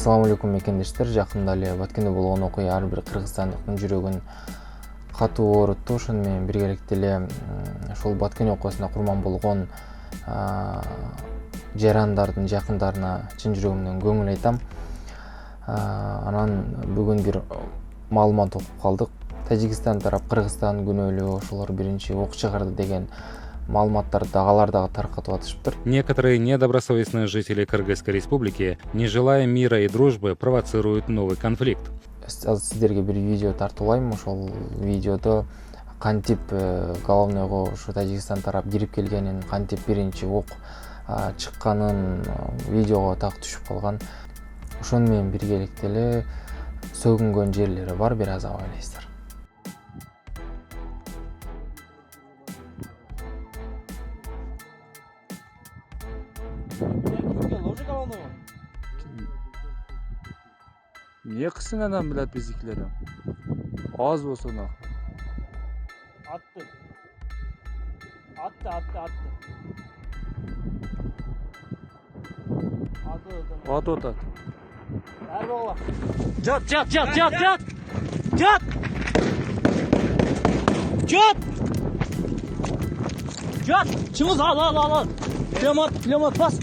Assalamu alaikum мекендештер. Жакында эле Баткенде болгон окуя ар бир кыргызстандыктын жүрөгүн катуу оорутtu. Ошону менен биргеликте эле ошол Баткен окуясына курман болгон жарандардын жакындарына чын жүрөгүмдөн көңүл айтам. Анан бүгүн бир маалымат окуп калдык. Тажикстан тарап Кыргызстан күнөөлүү ошолор биринчи ок чыгарды деген маалыматтарды алар дагы таркатып атышыптыр. Некоторые недобросовестные жители Кыргызской республики, не желая мира и дружбы, провоцируют новый конфликт. Сиздерге бир видео тартуулайм. Ошол видеодо кантип головнойго ушу Тажикстан тарап кирип келгенин, кантип биринчи ок чыкканын видеого так түшүп калган. Ошону менен биргеликте эле сөгүнгөн жерлери бар, бир аз абайлайсыздар. Не кысың анан, блядь, биздикилерден? Аз болсо нах. Атты. Атат. Әрбала. Жат! Чыңыз ал. Племат бас.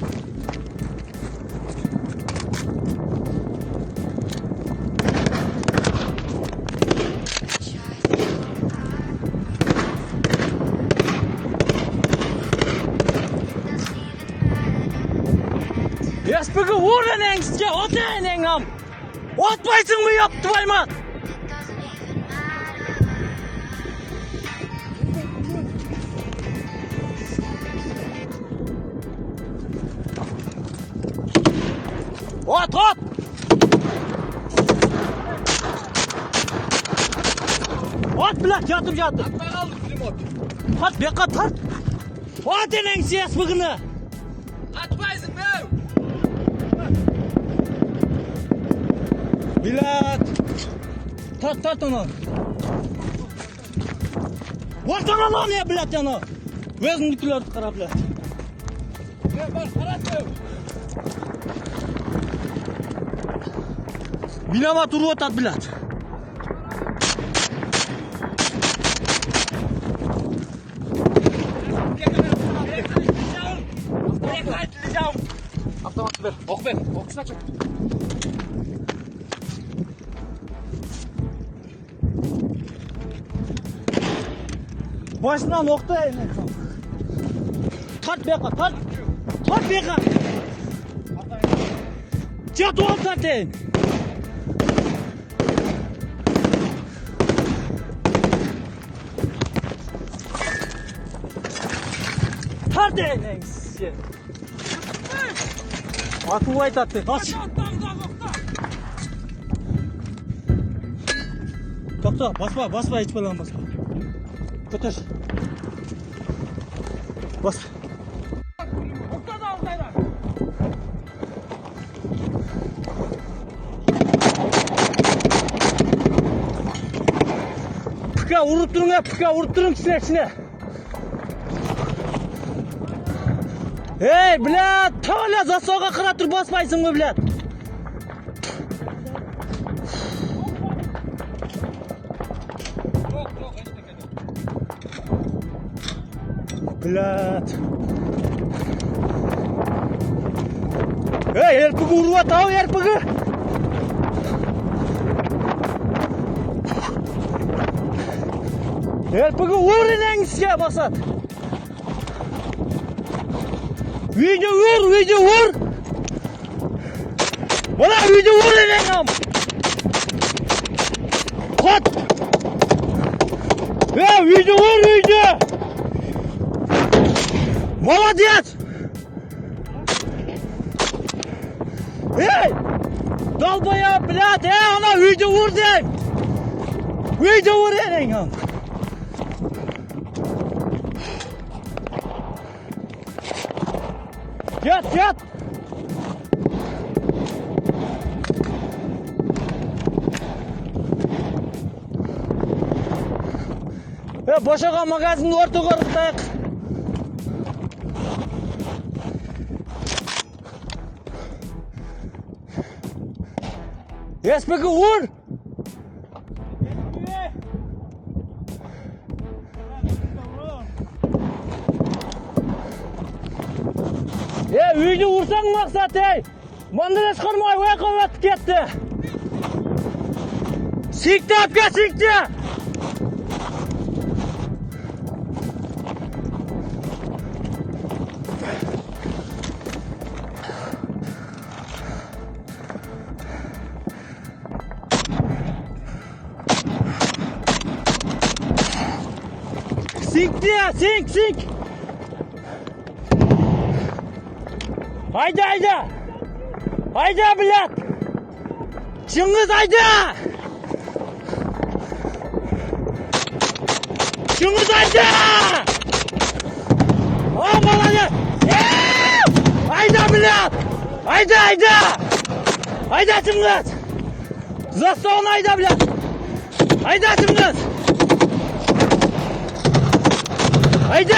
Яспыгы урын әңсізге отайын әңам! Отпайсың мы, еп, твой мат! От! От, блядь, ятып жатыр! Атпай қалды пулемет. От, беқа тарт! От әңсі яспыгыны! Атпайсың мәу! Блядь! Тарт оны! Ортаңа lan ya, блядь, ана! Өзіңдікілерді қара, блядь! Бар, қарат мәу! Виноват урод от, блядь! Автомат бер, оқ бер, оқшына чык. Başından oktayın. Tart beka, tart beka. Çat ol tartın. Tartın. Atı vay tattı. Kaç. Doktor, basma hiç falan basma. Götür. Bas. Pika vurup durun içine. Hey, блядь, tavalla засоға қыра тұр, баспайсың ғой, блядь. Блядь. Эй, ерпігі ұруат ау, ерпігі. Ерпігі ұрын әңіске басат. Видео ur. Bana video ur әңім. Қот. Видео ur. Молодец! Эй! Долбоя, блядь! Она видео урден! Видео урден! Get! Boşağa magazin ortaga ırıktayıq. СПГ ур! Үйді ұрсаң мақсат, Мұнда шықырмай өйқы өтіп кетті. Сикті әпке, сикті! Сикті, сик! Айда! Айда, блядь! Шыңғыз, айда! Шыңғыз, айда! О, молодец! Айда, блядь! Айда! Айда, Шыңғыз! Заставын айда, блядь! Айда, Шыңғыз! Айда!